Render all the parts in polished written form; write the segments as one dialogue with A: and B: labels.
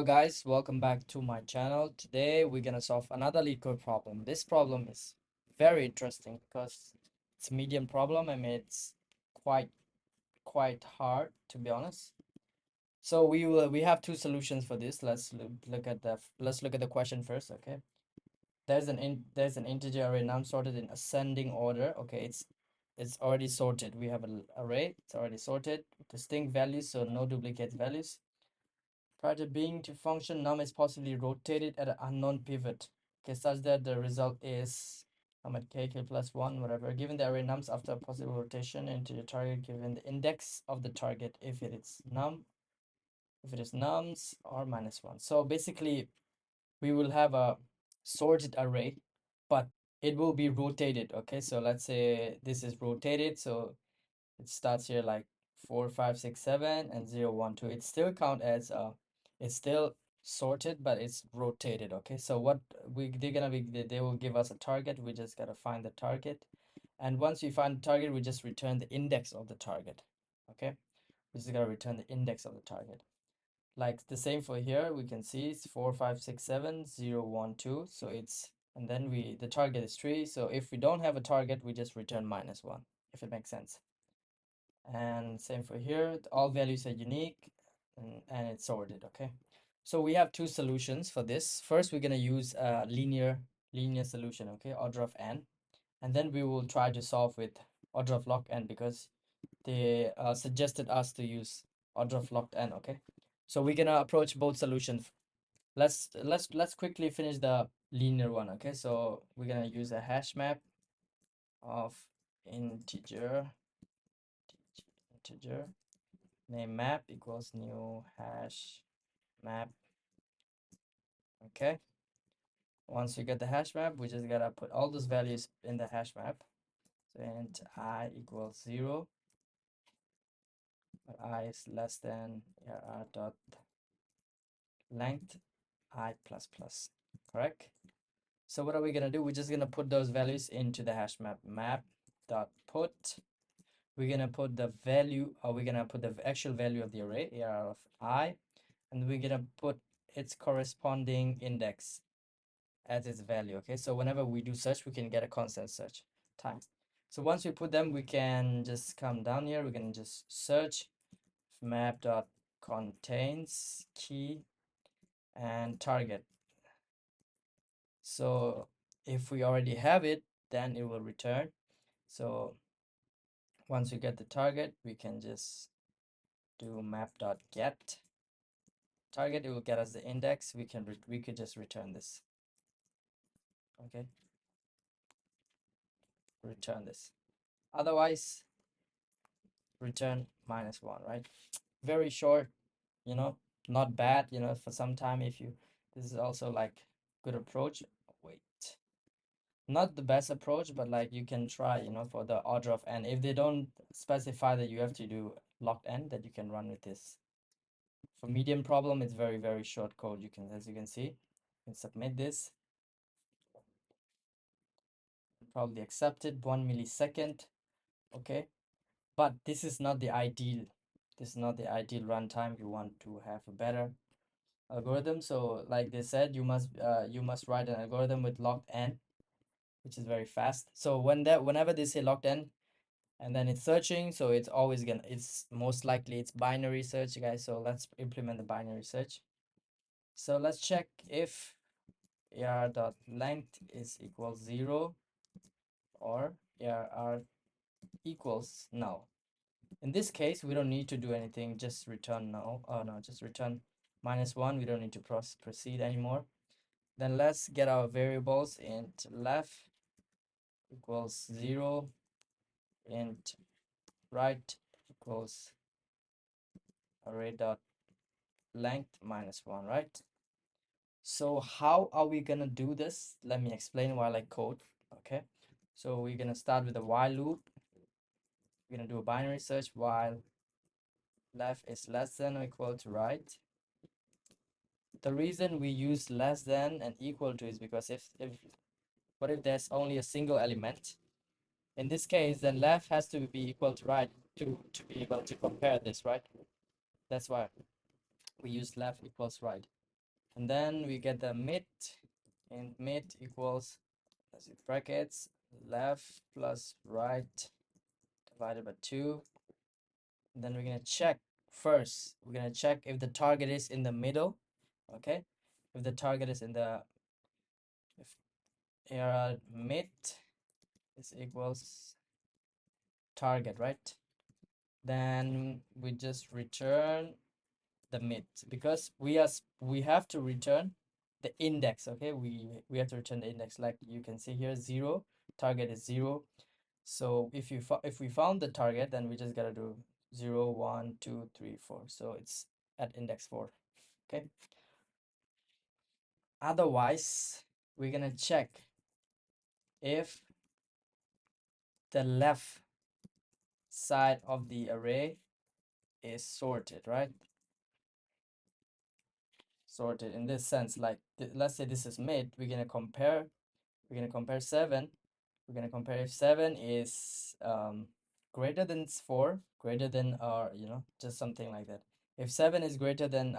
A: Hello guys, welcome back to my channel. Today we're gonna solve another LeetCode problem. This problem is very interesting because it's a medium problem. I mean it's quite hard to be honest. So we have two solutions for this. Let's look at the question first. Okay, there's an integer array num sorted in ascending order. Okay, it's already sorted. We have an array. It's already sorted. Distinct values, so no duplicate values. Prior to being to function, num is possibly rotated at an unknown pivot, okay, such that the result is num at k plus 1, whatever, given the array nums after a possible rotation into the target, given the index of the target if it is nums or -1. So basically, we will have a sorted array, but it will be rotated. Okay, so let's say this is rotated, so it starts here like 4 5 6 7 and 0 1 2. It still count as it's still sorted, but it's rotated. Okay, so what they will give us a target. We just gotta find the target, and once we find the target, we just return the index of the target. Okay, we just gotta return the index of the target. Like the same for here, we can see it's 4 5 6 7 0 1 2. So it's, and then the target is 3. So if we don't have a target, we just return -1, if it makes sense. And same for here, all values are unique, and it's sorted. Okay, so we have two solutions for this. First, we're going to use a linear solution. Okay, order of n, and then we will try to solve with order of log n, because they suggested us to use order of log n. Okay, so we're gonna approach both solutions. Let's quickly finish the linear one. Okay, so we're gonna use a hash map of integer name map equals new hash map. Okay, once we get the hash map, we just gotta put all those values in the hash map. So int I equals 0, but I is less than dot length I plus plus. Correct. So what are we gonna do? We're just gonna put those values into the hash map dot put. We're gonna put the value, or we're gonna put the actual value of the array AR of I, and we're gonna put its corresponding index as its value. Okay, so whenever we do search, we can get a constant search time. So once we put them, we can just come down here. We can just search map dot contains key and target. So if we already have it, then it will return. So once we get the target, we can just do map dot get target. It will get us the index. We could just return this. Okay, return this. Otherwise, return -1, right? Very short, you know, not bad, for some time. If you, this is also like good approach. Wait, not the best approach, but like you can try, for the order of n. If they don't specify that you have to do locked n, that you can run with this. For medium problem, it's very short code. You can, as you can see, you can submit this, probably accepted 1 millisecond. Okay, but this is not the ideal. This is not the ideal runtime. You want to have a better algorithm. So like they said, you must write an algorithm with locked n, which is very fast. So whenever they say locked n and then it's searching, so it's most likely it's binary search, guys. So let's implement the binary search. So let's check if ar.length is equals 0 or ar equals null. In this case, we don't need to do anything, just return null. Oh no, just return -1. We don't need to proceed anymore. Then let's get our variables. Int left equals 0, int right equals array dot length -1, right? So how are we gonna do this? Let me explain while I code. Okay, so we're gonna start with a while loop. We're gonna do a binary search while left is less than or equal to right. The reason we use less than and equal to is because what if there's only a single element? In this case, then left has to be equal to right to be able to compare this, right? That's why we use left equals right. And then we get the mid, and mid equals, let's see, brackets, left plus right divided by 2. And then we're going to check first. We're going to check if the target is in the middle. Okay. If the target is in the, if ARR mid is equals target, right? Then we just return the mid, because we have to return the index. Okay, we have to return the index, like you can see here, 0, target is 0. So if we found the target, then we just gotta do 0 1 2 3 4, so it's at index 4. Okay, otherwise we're gonna check if the left side of the array is sorted, right? Sorted in this sense, like let's say this is mid, we're gonna compare 7. We're gonna compare if 7 is greater than 4, greater than, or just something like that. If 7 is greater than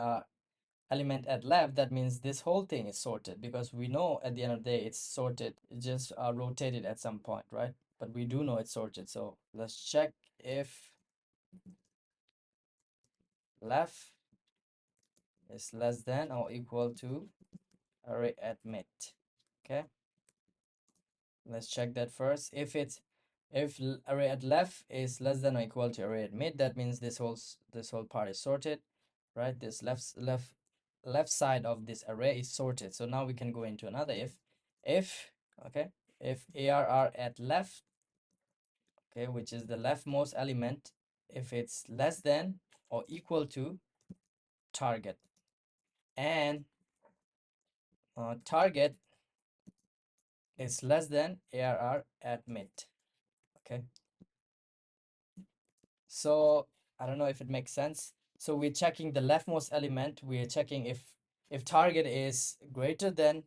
A: element at left, that means this whole thing is sorted, because we know at the end of the day it's sorted. It just rotated at some point, right? But we do know it's sorted. So let's check if left is less than or equal to array at mid. Okay, let's check that first. If array at left is less than or equal to array at mid, that means this whole part is sorted, right? This left side of this array is sorted. So now we can go into another if okay, if ARR at left, okay, which is the leftmost element, if it's less than or equal to target, and target is less than ARR at mid. Okay, so I don't know if it makes sense. So we're checking the leftmost element. We're checking if target is greater than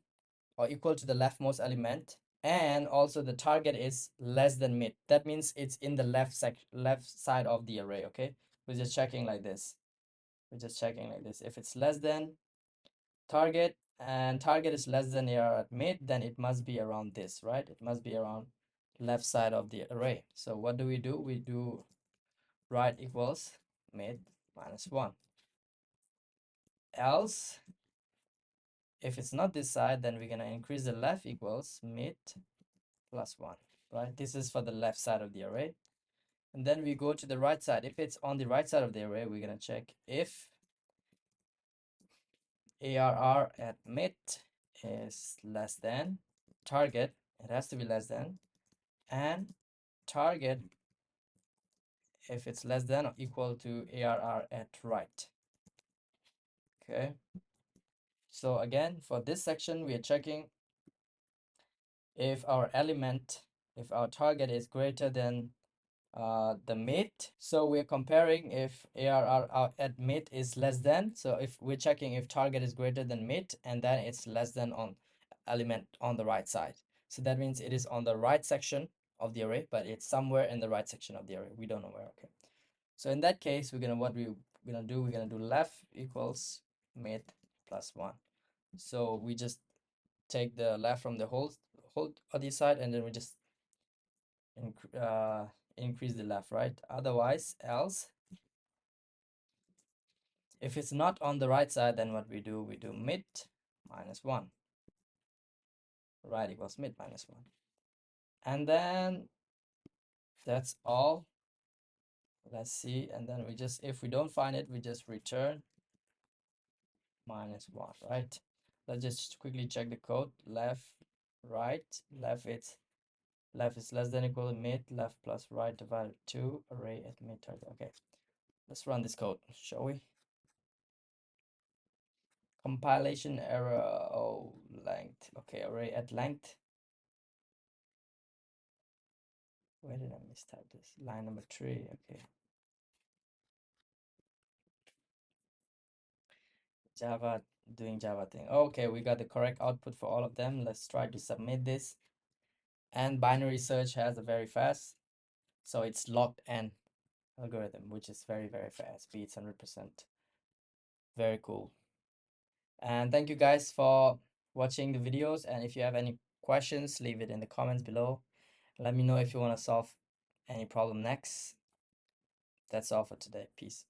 A: or equal to the leftmost element, and also the target is less than mid. That means it's in the left side of the array. Okay, we're just checking like this. We're just checking like this. If it's less than target and target is less than AR at mid, then it must be around this, right? It must be around left side of the array. So what do? We do right equals mid minus 1. Else, if it's not this side, then we're gonna increase the left equals mid plus 1, right? This is for the left side of the array. And then we go to the right side. If it's on the right side of the array, we're gonna check if ARR at mid is less than target. It has to be less than, and target if it's less than or equal to ARR at right. Okay, so again, for this section, we are checking if our target is greater than the mid. So we're comparing if ARR at mid is less than. So if we're checking if target is greater than mid, and then it's less than on element on the right side. So that means it is on the right section of the array, but it's somewhere in the right section of the array. We don't know where. Okay, so in that case, we're gonna do left equals mid plus 1. So we just take the left from the whole other side, and then we just increase the left, right? Otherwise, else, if it's not on the right side, then what we do mid minus 1. Right equals mid minus 1. And then that's all. Let's see. And then we just, if we don't find it, we just return minus 1, right? Let's just quickly check the code. Left, right, left is less than equal to mid, left plus right divided 2, array at mid target. Okay, let's run this code, shall we? Compilation error. Oh, length. Okay, array at length. Where did I mistype this? Line number 3. Okay, Java doing Java thing. Okay, we got the correct output for all of them. Let's try to submit this. And binary search has a very fast, so it's locked n algorithm, which is very fast. Beats 100%. Very cool. And thank you guys for watching the videos. And if you have any questions, leave it in the comments below. Let me know if you want to solve any problem next. That's all for today. Peace.